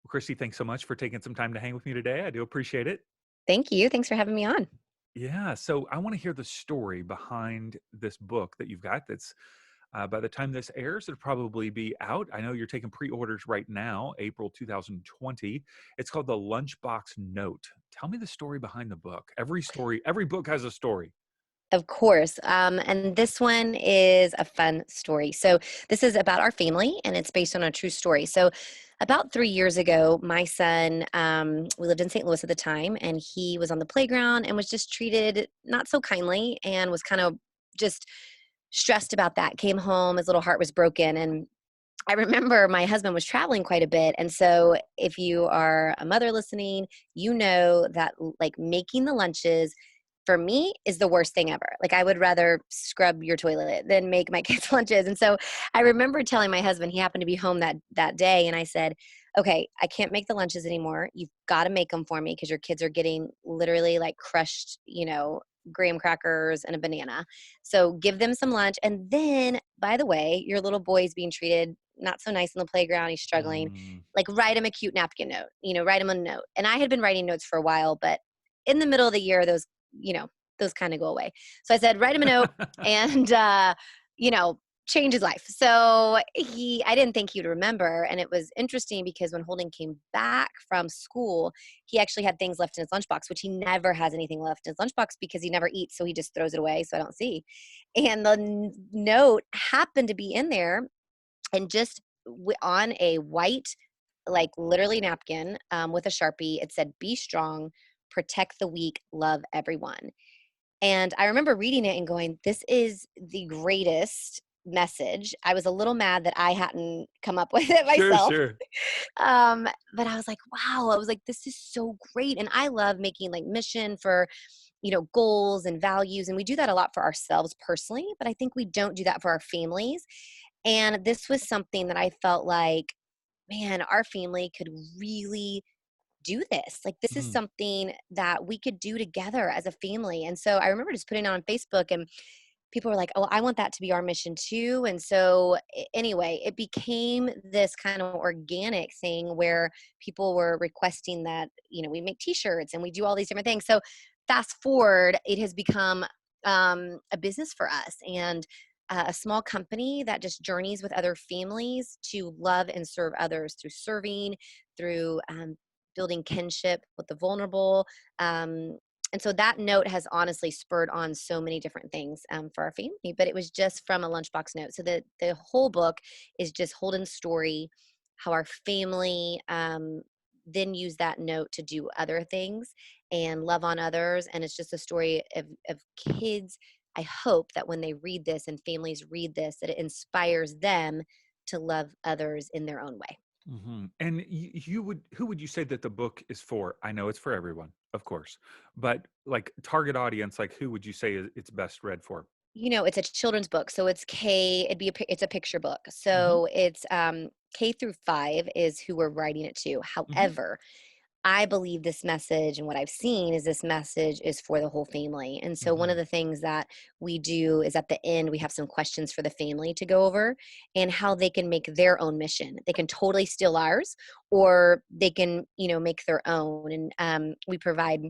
Well, Christy, thanks so much for taking some time to hang with me today. I do appreciate it. Thank you. Thanks for having me on. Yeah, so I want to hear the story behind this book that you've got. That's by the time this airs, it'll probably be out. I know you're taking pre-orders right now, April 2020. It's called The Lunchbox Note. Tell me the story behind the book. Every book has a story. Of course. And this one is a fun story. So, this is about our family and it's based on a true story. So, about 3 years ago, my son, we lived in St. Louis at the time, and he was on the playground and was just treated not so kindly and was kind of just stressed about that. Came home, his little heart was broken. And I remember my husband was traveling quite a bit. And so, if you are a mother listening, you know that like making the lunches for me is the worst thing ever. Like I would rather scrub your toilet than make my kids lunches. And so I remember telling my husband, he happened to be home that day, and I said, "Okay, I can't make the lunches anymore. You've got to make them for me because your kids are getting literally like crushed, graham crackers and a banana. So give them some lunch. And then, by the way, your little boy's being treated not so nice on the playground. He's struggling. Mm. Like write him a cute napkin note. Write him a note." And I had been writing notes for a while, but in the middle of the year, you know, those kind of go away. So I said, write him a note and, you know, change his life. So I didn't think he would remember. And it was interesting because when Holden came back from school, he actually had things left in his lunchbox, which he never has anything left in his lunchbox because he never eats. So he just throws it away. So I don't see. And the note happened to be in there, and just on a white, like literally napkin, with a Sharpie, it said, "Be strong, protect the weak, love everyone." And I remember reading it and going, this is the greatest message. I was a little mad that I hadn't come up with it Sure, myself. sure. But I was like, wow, I was like, this is so great. And I love making like mission for, goals and values. And we do that a lot for ourselves personally, but I think we don't do that for our families. And this was something that I felt like, man, our family could really do this. Like, this is Mm. something that we could do together as a family. And so I remember just putting it on Facebook, and people were like, "Oh, I want that to be our mission too." And so anyway, it became this kind of organic thing where people were requesting that, we make t-shirts and we do all these different things. So fast forward, it has become a business for us, and a small company that just journeys with other families to love and serve others through serving, through building kinship with the vulnerable. And so that note has honestly spurred on so many different things, for our family, but it was just from a lunchbox note. So the whole book is just Holden's story, how our family then use that note to do other things and love on others. And it's just a story of kids. I hope that when they read this and families read this, that it inspires them to love others in their own way. And who would you say that the book is for? I know it's for everyone, of course, but like target audience, like who would you say it's best read for? It's a children's book, so it's it's a picture book. Hmm. So it's K through 5 is who we're writing it to. Hmm. However, I believe this message, and what I've seen is this message is for the whole family. And so one of Hmm. the things that we do is at the end, we have some questions for the family to go over and how they can make their own mission. They can totally steal ours, or they can, make their own. And we provide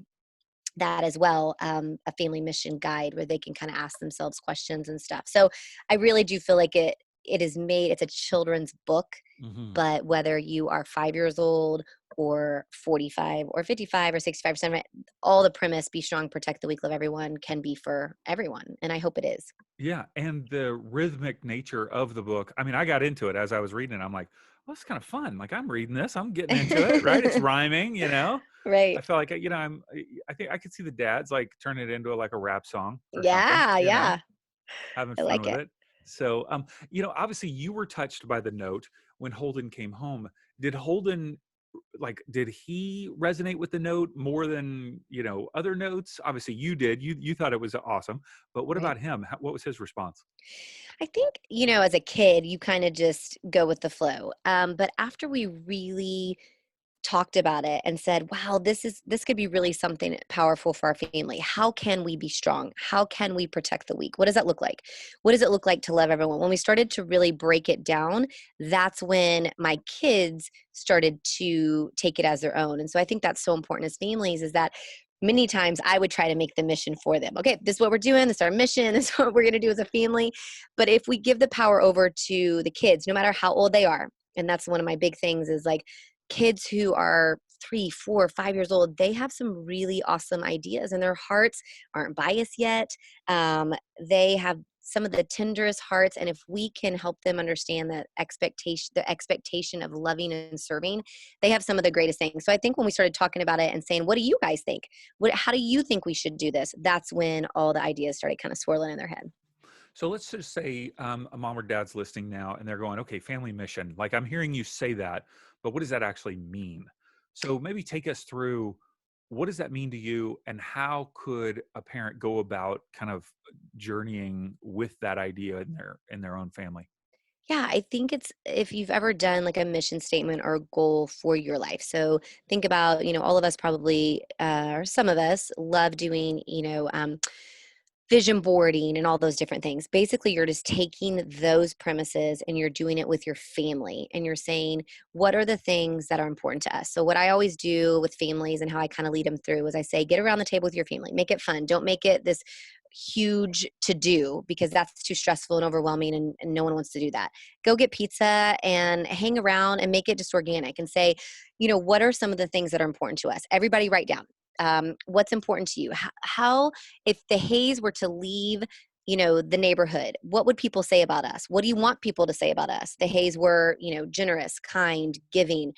that as well, a family mission guide where they can kind of ask themselves questions and stuff. So I really do feel like it's a children's book, Hmm. but whether you are 5 years old or 45 or 55 or 65, all the premise, be strong, protect the weak, love everyone, can be for everyone. And I hope it is. Yeah, and the rhythmic nature of the book. I mean, I got into it as I was reading it. I'm like, well, it's kind of fun. Like I'm reading this, I'm getting into it, right? It's rhyming. I Right. feel like, I think I could see the dads like turn it into like a rap song or something, Yeah. Yeah. having I fun like with it. it. So, obviously you were touched by the note when Holden came home. Did Holden, like, did he resonate with the note more than, other notes? Obviously you did. You thought it was awesome. But what Right. about him? What was his response? I think, as a kid, you kind of just go with the flow. But after we really talked about it and said, wow, this could be really something powerful for our family. How can we be strong? How can we protect the weak? What does that look like? What does it look like to love everyone? When we started to really break it down, that's when my kids started to take it as their own. And so I think that's so important as families, is that many times I would try to make the mission for them. Okay, this is what we're doing. This is our mission. This is what we're going to do as a family. But if we give the power over to the kids, no matter how old they are, and that's one of my big things, is like kids who are 3, 4, 5 years old, they have some really awesome ideas and their hearts aren't biased yet. They have some of the tenderest hearts. And if we can help them understand the expectation of loving and serving, they have some of the greatest things. So I think when we started talking about it and saying, what do you guys think? How do you think we should do this? That's when all the ideas started kind of swirling in their head. So let's just say a mom or dad's listening now and they're going, okay, family mission. Like I'm hearing you say that, but what does that actually mean? So maybe take us through what does that mean to you and how could a parent go about kind of journeying with that idea in their own family? Yeah, I think it's if you've ever done like a mission statement or a goal for your life. So think about, all of us probably, or some of us love doing, vision boarding and all those different things. Basically, you're just taking those premises and you're doing it with your family and you're saying, what are the things that are important to us? So, what I always do with families and how I kind of lead them through is I say, get around the table with your family, make it fun. Don't make it this huge to do because that's too stressful and overwhelming and no one wants to do that. Go get pizza and hang around and make it just organic and say, what are some of the things that are important to us? Everybody write down. What's important to you? How if the Hayes were to leave, the neighborhood, what would people say about us? What do you want people to say about us? The Hayes were, generous, kind, giving.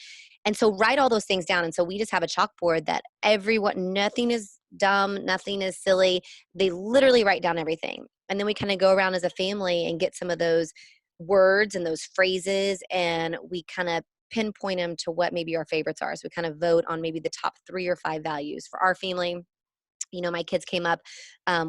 And so write all those things down. And so we just have a chalkboard that everyone, nothing is dumb, nothing is silly. They literally write down everything. And then we kind of go around as a family and get some of those words and those phrases and we kind of pinpoint them to what maybe our favorites are. So we kind of vote on maybe the top 3 or 5 values for our family. My kids came up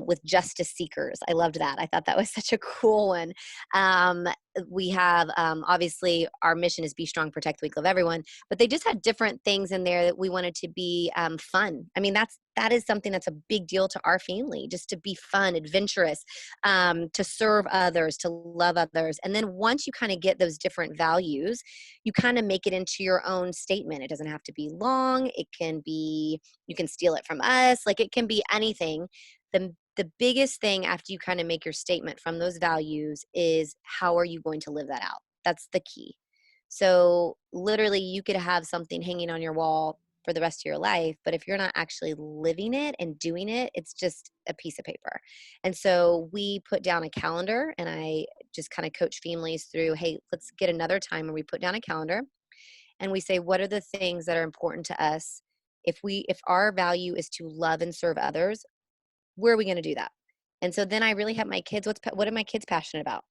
with justice seekers. I loved that. I thought that was such a cool one. Um, we have obviously our mission is be strong, protect the weak, love everyone. But they just had different things in there that we wanted to be fun. I mean, that is something that's a big deal to our family, just to be fun, adventurous, to serve others, to love others. And then once you kind of get those different values, you kind of make it into your own statement. It doesn't have to be long. It can be you can steal it from us. Like it can be anything. The biggest thing after you kind of make your statement from those values is how are you going to live that out? That's the key. So literally you could have something hanging on your wall for the rest of your life, but if you're not actually living it and doing it, it's just a piece of paper. And so we put down a calendar and I just kind of coach families through, hey, let's get another time where we put down a calendar and we say what are the things that are important to us. If our value is to love and serve others, where are we going to do that? And so then I really have my kids, what are my kids passionate about?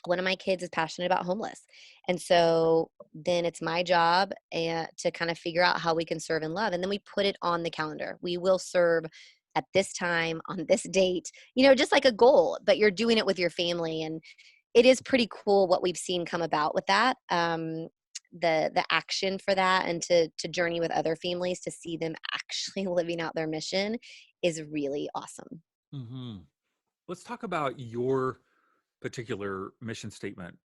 One of my kids is passionate about homeless. And so then it's my job to kind of figure out how we can serve and love. And then we put it on the calendar. We will serve at this time on this date, just like a goal, but you're doing it with your family. And it is pretty cool what we've seen come about with that. The action for that and to journey with other families to see them actually living out their mission is really awesome. Hmm. Let's talk about your particular mission statement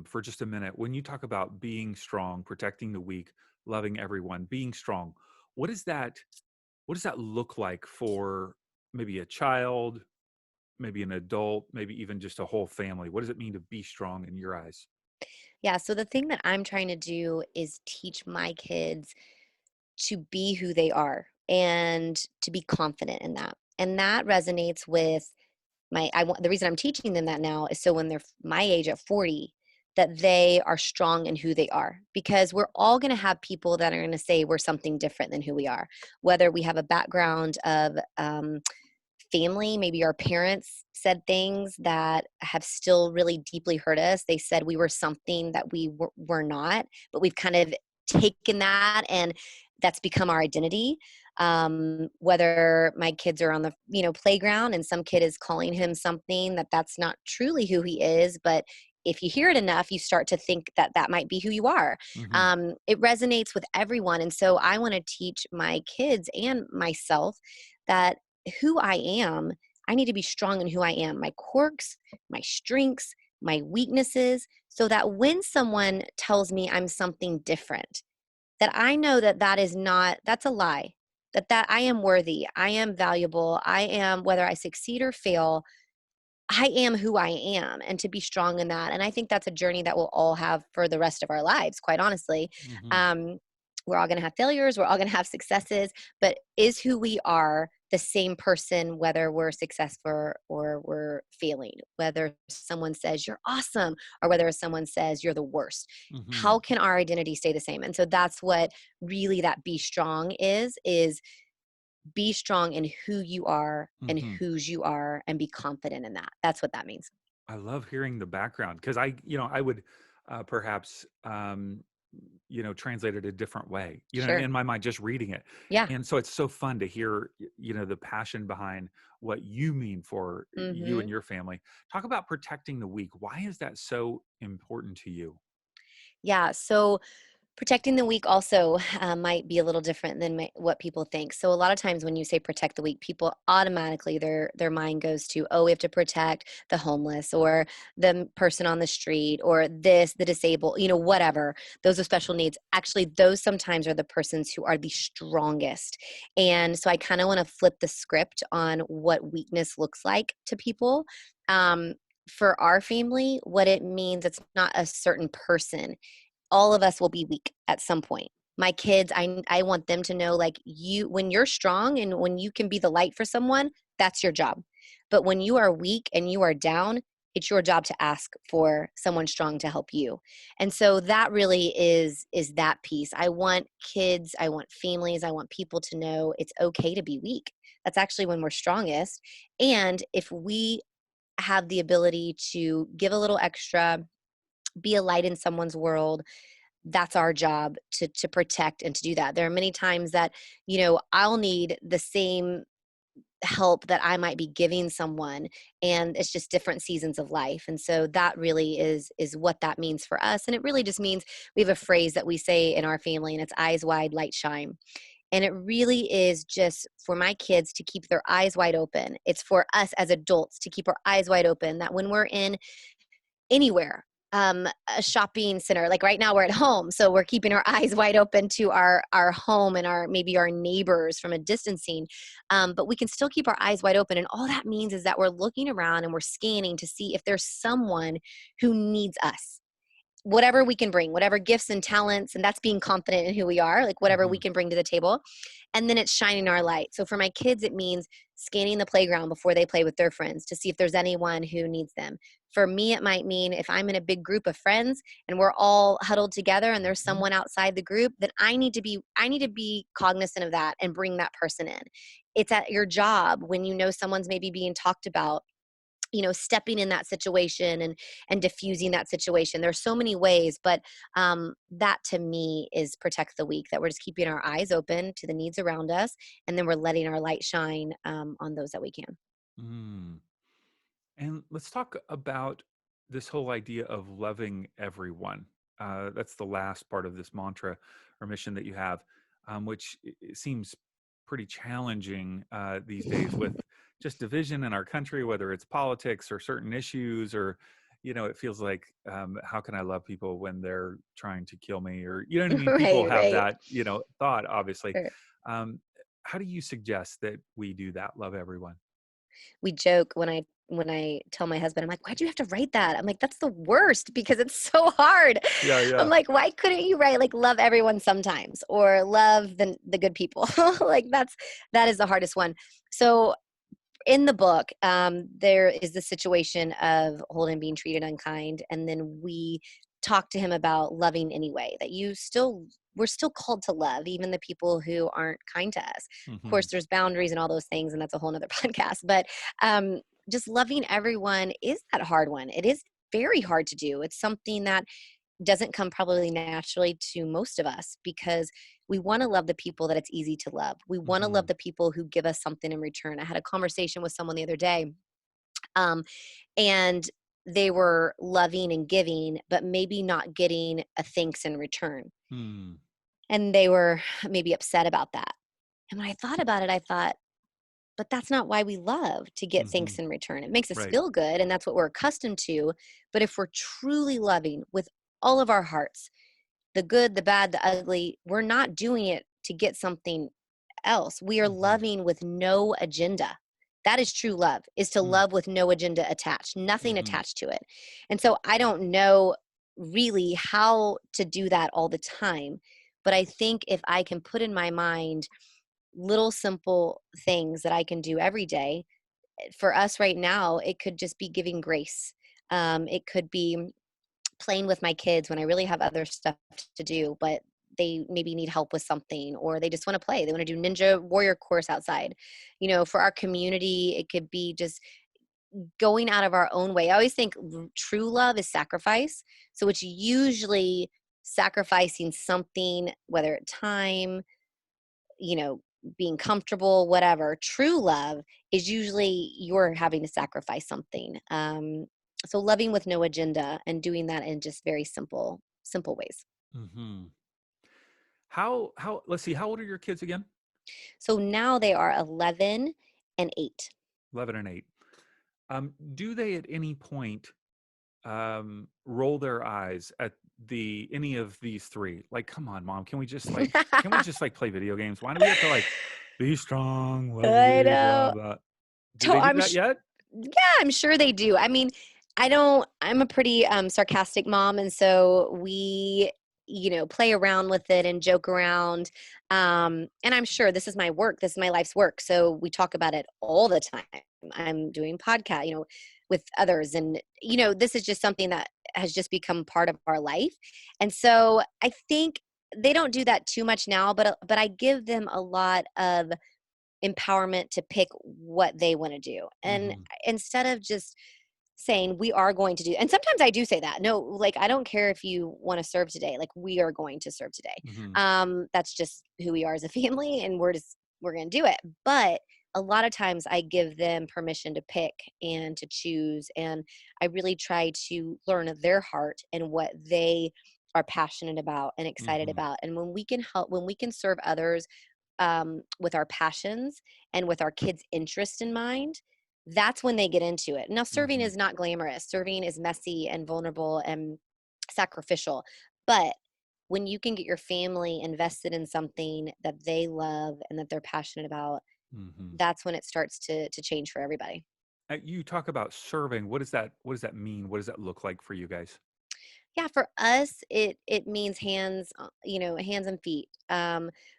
for just a minute. When you talk about being strong, protecting the weak, loving everyone, being strong, what is that? What does that look like for maybe a child, maybe an adult, maybe even just a whole family? What does it mean to be strong in your eyes? Yeah, so the thing that I'm trying to do is teach my kids to be who they are and to be confident in that. And that resonates with the reason I'm teaching them that now is so when they're my age at 40, that they are strong in who they are because we're all going to have people that are going to say we're something different than who we are, whether we have a background of family, maybe our parents said things that have still really deeply hurt us. They said we were something that we were not, but we've kind of taken that and that's become our identity. Whether my kids are on the playground and some kid is calling him something that's not truly who he is, but if you hear it enough, you start to think that that might be who you are. Hmm. It resonates with everyone. And so I want to teach my kids and myself that who I am, I need to be strong in who I am, my quirks, my strengths, my weaknesses, so that when someone tells me I'm something different, that I know that that is not, that's a lie. That I am worthy, I am valuable, I am, whether I succeed or fail, I am who I am, and to be strong in that. And I think that's a journey that we'll all have for the rest of our lives, quite honestly. Hmm. Um, we're all going to have failures, we're all going to have successes, but is who we are the same person, whether we're successful or we're failing, whether someone says you're awesome or whether someone says you're the worst? Hmm. How can our identity stay the same? And so that's what really that be strong is be strong in who you are and Hmm. whose you are and be confident in that. That's what that means. I love hearing the background because I would perhaps, translate it a different way, Sure. in my mind, just reading it. Yeah. And so it's so fun to hear, the passion behind what you mean for you and Mhm. your family. Talk about protecting the weak. Why is that so important to you? Yeah, so protecting the weak also might be a little different than what people think. So a lot of times when you say protect the weak, people automatically their mind goes to, oh, we have to protect the homeless or the person on the street or the disabled, whatever. Those are special needs. Actually, those sometimes are the persons who are the strongest. And so I kind of want to flip the script on what weakness looks like to people. Um, for our family, what it means, it's not a certain person. All of us will be weak at some point. My kids, I want them to know, like, you, when you're strong and when you can be the light for someone, that's your job. But when you are weak and you are down, it's your job to ask for someone strong to help you. And so that really is that piece. I want kids, I want families, I want people to know it's okay to be weak. That's actually when we're strongest. And if we have the ability to give a little extra, be a light in someone's world, that's our job to protect and to do that. There are many times that, I'll need the same help that I might be giving someone, and it's just different seasons of life. And so that really is what that means for us. And it really just means, we have a phrase that we say in our family, and it's eyes wide, light shine. And it really is just for my kids to keep their eyes wide open. It's for us as adults to keep our eyes wide open, that when we're in anywhere, a shopping center, like right now we're at home, so we're keeping our eyes wide open to our home and our, maybe our neighbors from a distancing, but we can still keep our eyes wide open. And all that means is that we're looking around and we're scanning to see if there's someone who needs us, whatever we can bring, whatever gifts and talents, and that's being confident in who we are, like whatever we Hmm. can bring to the table. And then it's shining our light. So for my kids, it means scanning the playground before they play with their friends to see if there's anyone who needs them. For me, it might mean if I'm in a big group of friends and we're all huddled together and there's Hmm. someone outside the group, then I need to be cognizant of that and bring that person in. It's at your job when you know someone's maybe being talked about, stepping in that situation and diffusing that situation. There's so many ways, but that to me is protect the weak, that we're just keeping our eyes open to the needs around us, and then we're letting our light shine on those that we can. Mm. And let's talk about this whole idea of loving everyone. That's the last part of this mantra or mission that you have, which it seems pretty challenging these days with just division in our country, whether it's politics or certain issues, or, it feels like, how can I love people when they're trying to kill me? Or, you know what I mean? People Right, have right. that, thought, obviously. Sure. Um, how do you suggest that we do that? Love everyone. We joke when I tell my husband, I'm like, "Why'd you have to write that?" I'm like, "That's the worst because it's so hard." Yeah, I'm yeah. like, "Why couldn't you write like love everyone sometimes or love the good people?" Like that is the hardest one. So in the book, there is the situation of Holden being treated unkind, and then we talk to him about loving anyway. That we're still called to love even the people who aren't kind to us. Of Hmm. course, there's boundaries and all those things, and that's a whole nother podcast. But just loving everyone is that hard one. It is very hard to do. It's something that doesn't come probably naturally to most of us because we want to love the people that it's easy to love. We want to love Hmm. the people who give us something in return. I had a conversation with someone the other day, um, and they were loving and giving, but maybe not getting a thanks in return. Mm. And they were maybe upset about that. And when I thought about it, I thought, but that's not why we love to get Hmm. thanks in return. It makes us Right. feel good, and that's what we're accustomed to. But if we're truly loving with all of our hearts, the good, the bad, the ugly, we're not doing it to get something else. We are Hmm. loving with no agenda. That is true love, is to Mm. love with no agenda attached, nothing Hmm. attached to it. And so I don't know really how to do that all the time. But I think if I can put in my mind little simple things that I can do every day, for us right now, it could just be giving grace. It could be playing with my kids when I really have other stuff to do, but they maybe need help with something, or they just want to play. They want to do Ninja Warrior course outside. For our community, it could be just going out of our own way. I always think true love is sacrifice. So it's usually sacrificing something, whether it's time, you know, being comfortable, whatever. True love is usually you're having to sacrifice something. So loving with no agenda and doing that in just very simple ways. Hmm. Let's see, how old are your kids again? So now they are 11 and 8. 11 and 8. Do they at any point roll their eyes at any of these three? Like, come on, mom, can we just play video games? Why do we have to like be strong, I lovely, blah know. blah? Do To- they do I'm that yet? Yeah, I'm sure they do. I mean, I'm a pretty sarcastic mom, and so we, play around with it and joke around. And I'm sure this is my work, this is my life's work. So we talk about it all the time. I'm doing podcast, with others, and this is just something that has just become part of our life. And so I think they don't do that too much now, but I give them a lot of empowerment to pick what they want to do. And Hmm. instead of just saying we are going to do, and sometimes I do say that, no, like, I don't care if you want to serve today, like, we are going to serve today. Hmm. That's just who we are as a family, and we're going to do it. But a lot of times I give them permission to pick and to choose, and I really try to learn their heart and what they are passionate about and excited Hmm. about. And when we can serve others with our passions and with our kids' interest in mind, that's when they get into it. Now, serving Hmm. is not glamorous. Serving is messy and vulnerable and sacrificial. But when you can get your family invested in something that they love and that they're passionate about, Hmm. that's when it starts to change for everybody. You talk about serving. What does that mean? What does that look like for you guys? Yeah, for us, it means hands, hands and feet.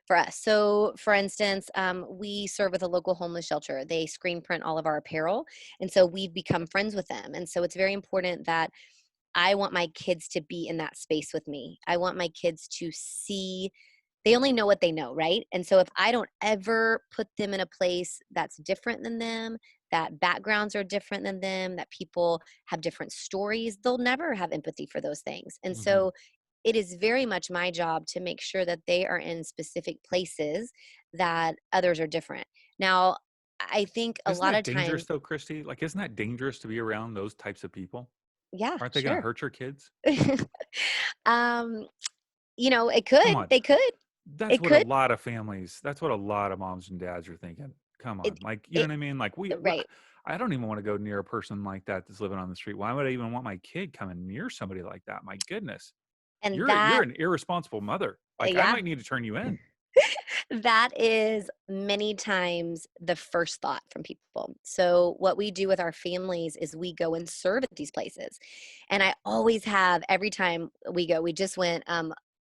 For us. So, for instance, we serve with a local homeless shelter. They screen print all of our apparel, and so we've become friends with them. And so, it's very important that I want my kids to be in that space with me. I want my kids to see, they only know what they know, right? And so if I don't ever put them in a place that's different than them, that backgrounds are different than them, that people have different stories, they'll never have empathy for those things. And Hmm. so it is very much my job to make sure that they are in specific places that others are different. Now, I think a Isn't lot that of dangerous times, though, Christy? Like, isn't that dangerous to be around those types of people? yeah, Aren't they going to sure. hurt your kids? um, it Come could, on. they could, That's it what a could, lot of families, that's what a lot of moms and dads are thinking. Come on. it, Like, you know it, what I mean? Like, right. I don't even want to go near a person like that that's living on the street. Why would I even want my kid coming near somebody like that? My goodness. And You're that, an irresponsible mother. Like, I yeah, might need to turn you in. that is many times the first thought from people. So, what we do with our families is we go and serve at these places. And I always have, every time we go, we just went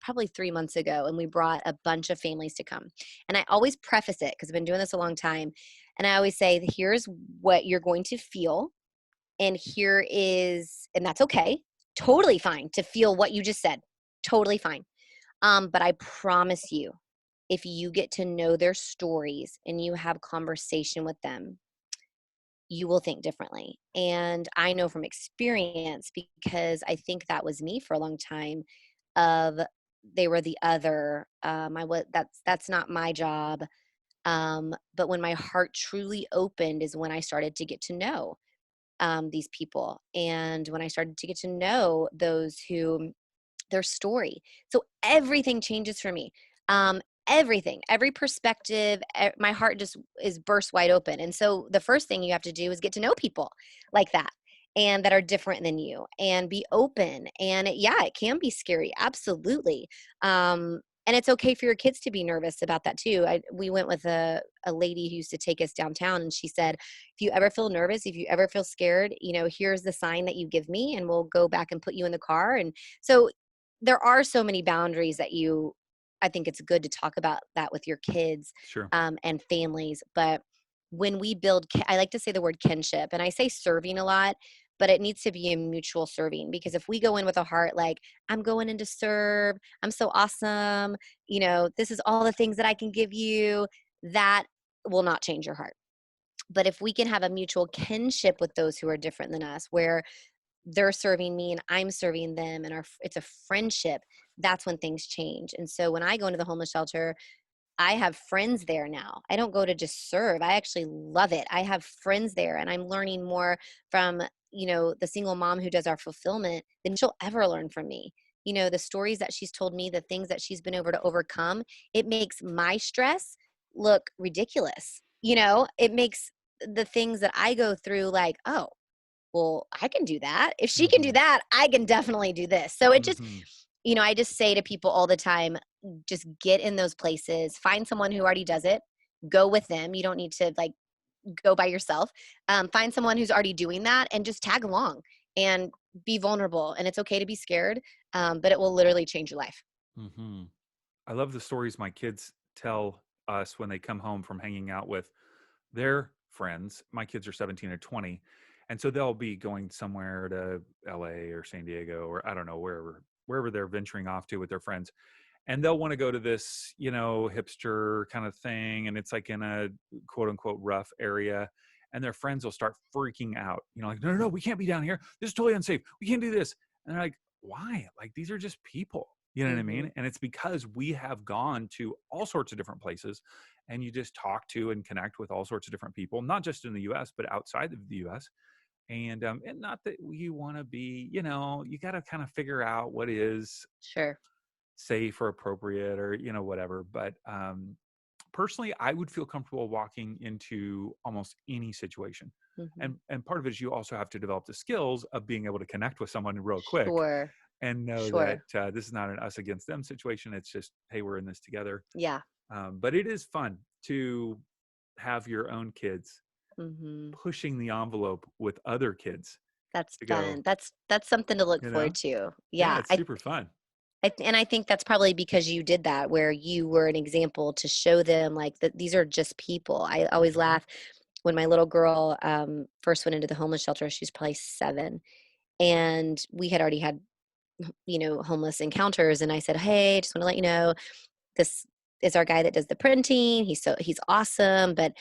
probably 3 months ago, and we brought a bunch of families to come. And I always preface it because I've been doing this a long time. And I always say, here's what you're going to feel. And that's okay. Totally fine to feel what you just said. Totally fine. But I promise you, if you get to know their stories and you have conversation with them, you will think differently. And I know from experience, because I think that was me for a long time, of they were the other. I was that's not my job. But when my heart truly opened is when I started to get to know. these people. And when I started to get to know those who their story. So everything changes for me. Everything, every perspective, my heart just is burst wide open. And so the first thing you have to do is get to know people like that and that are different than you and be open. And yeah, it can be scary. Absolutely. And it's okay for your kids to be nervous about that too. We went with a lady who used to take us downtown, and she said, if you ever feel nervous, if you ever feel scared, here's the sign that you give me, and we'll go back and put you in the car. And so there are so many boundaries that I think it's good to talk about that with your kids, Sure. and families. But when we build, I like to say the word kinship, and I say serving a lot, but it needs to be a mutual serving, because if we go in with a heart like, I'm going in to serve, I'm so awesome, this is all the things that I can give you, that will not change your heart. But if we can have a mutual kinship with those who are different than us, where they're serving me and I'm serving them, and it's a friendship, that's when things change. And so when I go into the homeless shelter, I have friends there now. I don't go to just serve. I actually love it. I have friends there, and I'm learning more from, the single mom who does our fulfillment than she'll ever learn from me. The stories that she's told me, the things that she's been able to overcome, it makes my stress look ridiculous. It makes the things that I go through like, oh, well, I can do that. If she can do Hmm. that, I can definitely do this. So it just, Hmm. I just say to people all the time, just get in those places, find someone who already does it, go with them. You don't need to like go by yourself. Find someone who's already doing that and just tag along and be vulnerable. And it's okay to be scared, but it will literally change your life. Hmm. I love the stories my kids tell us when they come home from hanging out with their friends. My kids are 17 and 20. And so they'll be going somewhere to LA or San Diego, or I don't know, wherever they're venturing off to with their friends. And they'll want to go to this, hipster kind of thing. And it's like in a quote unquote rough area. And their friends will start freaking out, like, no, no, no, we can't be down here. This is totally unsafe. We can't do this. And they're like, why? Like, these are just people. You know what I Hmm. mean? And it's because we have gone to all sorts of different places, and you just talk to and connect with all sorts of different people, not just in the US, but outside of the US. And not that you want to be, you got to kind of figure out what is Sure. safe or appropriate, or whatever. But personally, I would feel comfortable walking into almost any situation. Hmm. And part of it is you also have to develop the skills of being able to connect with someone real quick Sure. and know that Sure. this is not an us against them situation. It's just, hey, we're in this together. Yeah. But it is fun to have your own kids Hmm. pushing the envelope with other kids That's to go, fun. That's something to look you forward know, to. yeah, Yeah. it's super fun. And I think that's probably because you did that, where you were an example to show them like that these are just people. I always Hmm. laugh when my little girl first went into the homeless shelter. She was probably 7, and we had already had homeless encounters. And I said, "Hey, just want to let you know this is our guy that does the printing. He's awesome, but."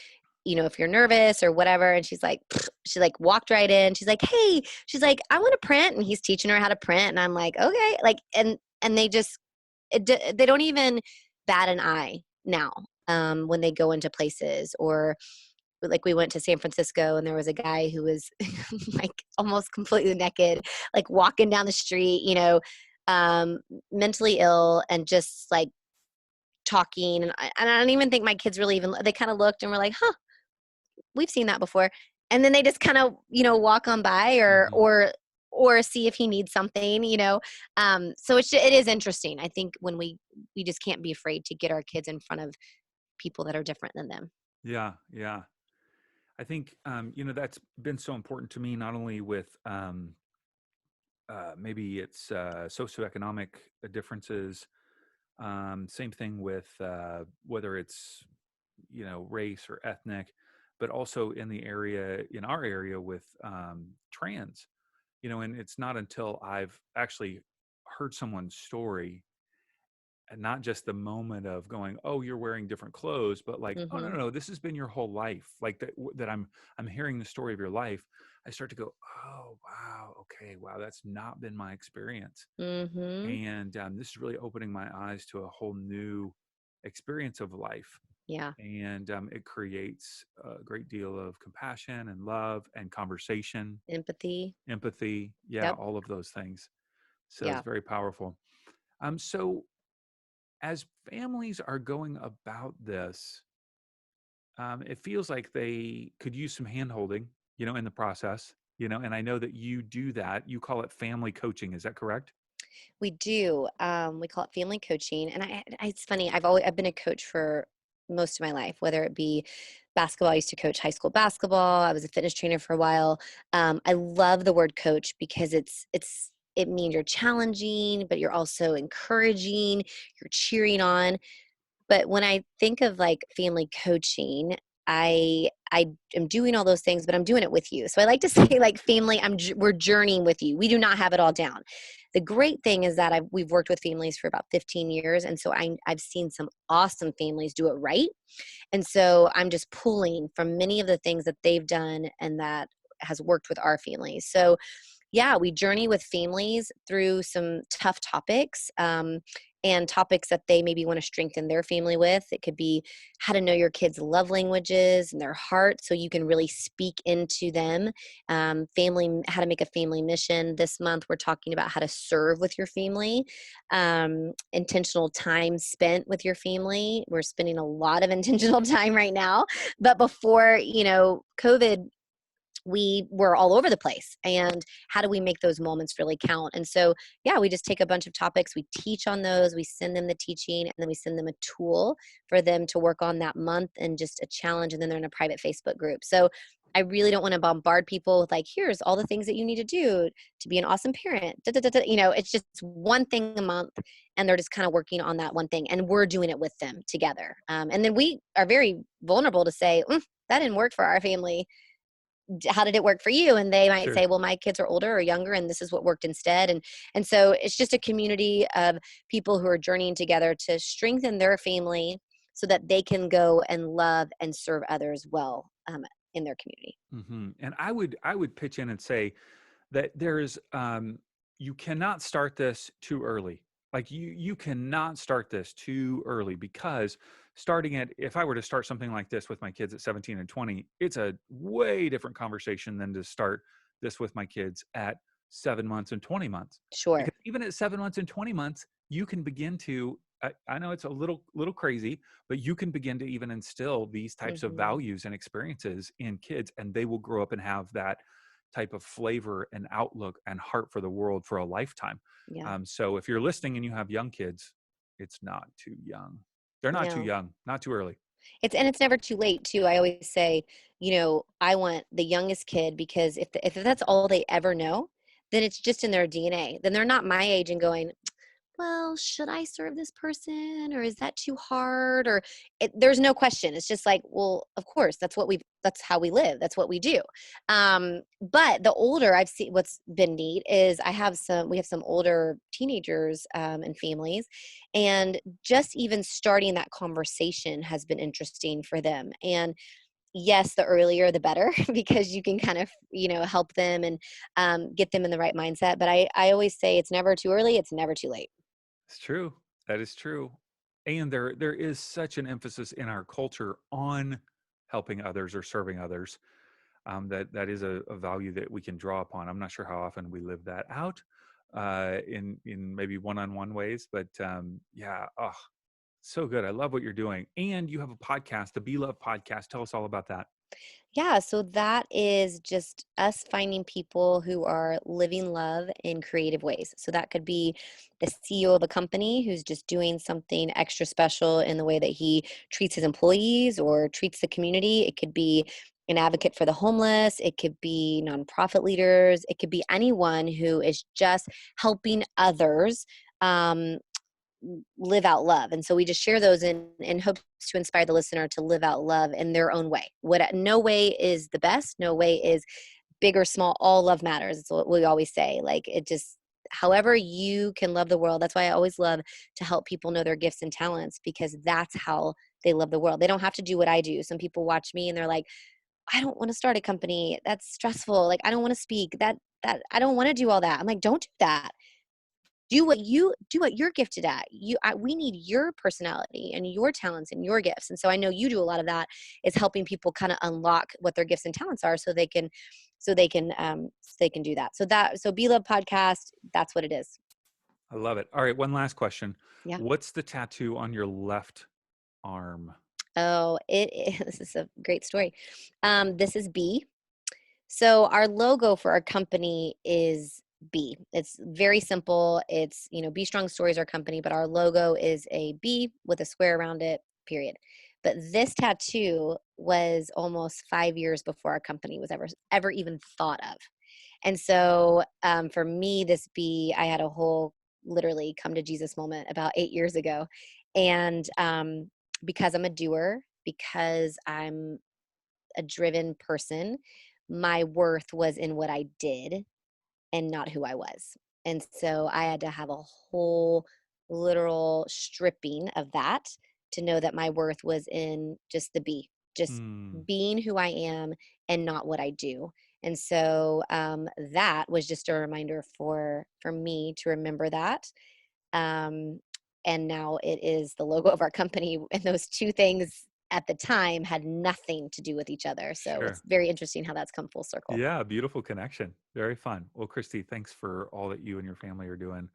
If you're nervous or whatever, and she's like, she like walked right in. She's like, hey, she's like, I want to print, and he's teaching her how to print, and I'm like, okay, like, and they just they don't even bat an eye now, when they go into places. Or like we went to San Francisco, and there was a guy who was like almost completely naked, like walking down the street, um, mentally ill, and just like talking. And I don't even think my kids really even, they kind of looked and were like, huh, we've seen that before. And then they just kind of, walk on by, Hmm. or see if he needs something, so it is interesting. I think when we just can't be afraid to get our kids in front of people that are different than them. Yeah, yeah. I think that's been so important to me, not only with maybe it's socioeconomic differences. Same thing with whether it's race or ethnic, but also in our area with trans. And it's not until I've actually heard someone's story, and not just the moment of going, oh, you're wearing different clothes, but like, oh, no, Mhm. no, no, this has been your whole life, like that I'm hearing the story of your life. I start to go, oh, wow, okay, wow, that's not been my experience. Mhm. And this is really opening my eyes to a whole new experience of life. Yeah. and it creates a great deal of compassion and love and conversation, Empathy. empathy. Yeah, Yep. all of those things. So it's Yeah. very powerful. So as families are going about this, it feels like they could use some hand holding, in the process, and I know that you do that. You call it family coaching. Is that correct? We do. We call it family coaching, and it's funny. I've been a coach for most of my life, whether it be basketball. I used to coach high school basketball. I was a fitness trainer for a while. I love the word coach because it means you're challenging, but you're also encouraging. You're cheering on. But when I think of like family coaching, I am doing all those things, but I'm doing it with you. So I like to say like family, we're journeying with you. We do not have it all down. The great thing is that we've worked with families for about 15 years, and so I've seen some awesome families do it right. And so I'm just pulling from many of the things that they've done and that has worked with our families. So yeah, we journey with families through some tough topics, and topics that they maybe want to strengthen their family with. It could be how to know your kids' love languages and their heart so you can really speak into them. How to make a family mission. This month, we're talking about how to serve with your family, intentional time spent with your family. We're spending a lot of intentional time right now. But before, COVID, we were all over the place, and how do we make those moments really count? And so yeah, we just take a bunch of topics, we teach on those, we send them the teaching, and then we send them a tool for them to work on that month, and just a challenge, and then they're in a private Facebook group. So I really don't want to bombard people with like, here's all the things that you need to do to be an awesome parent. Da, da, da, da. It's just one thing a month, and they're just kind of working on that one thing, and we're doing it with them together. And then we are very vulnerable to say, that didn't work for our family. How did it work for you? And they might Sure. say, well, my kids are older or younger, and this is what worked instead. And so it's just a community of people who are journeying together to strengthen their family so that they can go and love and serve others well, in their community. And I would pitch in and say that you cannot start this too early. Like you cannot start this too early, because starting it, if I were to start something like this with my kids at 17 and 20, it's a way different conversation than to start this with my kids at 7 months and 20 months. Sure. Because even at 7 months and 20 months, you can begin to, I know it's a little crazy, but you can begin to even instill these types of Hmm. values and experiences in kids, and they will grow up and have that type of flavor and outlook and heart for the world for a lifetime. Yeah. So if you're listening and you have young kids, it's not too young. They're not too No. young, not too early. It's never too late too. I always say, I want the youngest kid, because if that's all they ever know, then it's just in their DNA. Then they're not my age and going, well, should I serve this person, or is that too hard? Or there's no question. It's just like, well, of course, that's how we live. That's what we do. But the older I've seen, what's been neat is we have some older teenagers, and families, and just even starting that conversation has been interesting for them. And yes, the earlier the better, because you can kind of, help them and, get them in the right mindset. But I always say it's never too early. It's never too late. It's true. That is true. And there is such an emphasis in our culture on helping others or serving others. That is a value that we can draw upon. I'm not sure how often we live that out in maybe one-on-one ways, but yeah, oh, so good. I love what you're doing. And you have a podcast, the Be Love podcast. Tell us all about that. Yeah, so that is just us finding people who are living love in creative ways. So that could be the CEO of a company who's just doing something extra special in the way that he treats his employees or treats the community. It could be an advocate for the homeless. It could be nonprofit leaders. It could be anyone who is just helping others, um, live out love. And so we just share those in hopes to inspire the listener to live out love in their own way. No way is the best, no way is big or small, all love matters. It's what we always say. Like, it just, however you can love the world. That's why I always love to help people know their gifts and talents, because that's how they love the world. They don't have to do what I do. Some people watch me and they're like, I don't want to start a company. That's stressful. Like, I don't want to speak. That I don't want to do all that. I'm like, don't do that. do what you're gifted at. We need your personality and your talents and your gifts. And so I know you do a lot of that, is helping people kind of unlock what their gifts and talents are, so they can do that. So Be Love podcast, that's what it is. I love it. All right, one last question. Yeah. What's the tattoo on your left arm? Oh, this is a great story. This is B. So our logo for our company is B. It's very simple. It's, Be Strong Stories, our company, but our logo is a B with a square around it, period. But this tattoo was almost 5 years before our company was ever even thought of. And so for me, this B, I had a whole literally come to Jesus moment about 8 years ago. And because I'm a doer, because I'm a driven person, my worth was in what I did and not who I was. And so I had to have a whole literal stripping of that to know that my worth was in just the be, just Hmm. being who I am and not what I do. And so that was just a reminder for me to remember that. Um, and now it is the logo of our company. And those two things at the time had nothing to do with each other. So Sure. it's very interesting how that's come full circle. Yeah, beautiful connection. Very fun. Well, Kristi, thanks for all that you and your family are doing.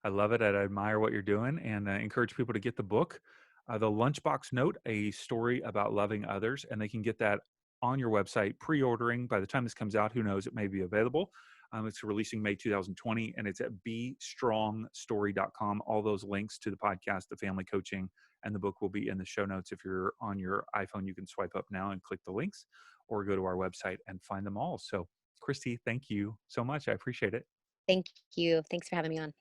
I love it. I admire what you're doing, and encourage people to get the book, The Lunchbox Note, a story about loving others. And they can get that on your website, pre-ordering. By the time this comes out, who knows, it may be available. It's releasing May 2020, and it's at bestrongstory.com. All those links to the podcast, the family coaching, and the book will be in the show notes. If you're on your iPhone, you can swipe up now and click the links, or go to our website and find them all. So, Kristi, thank you so much. I appreciate it. Thank you. Thanks for having me on.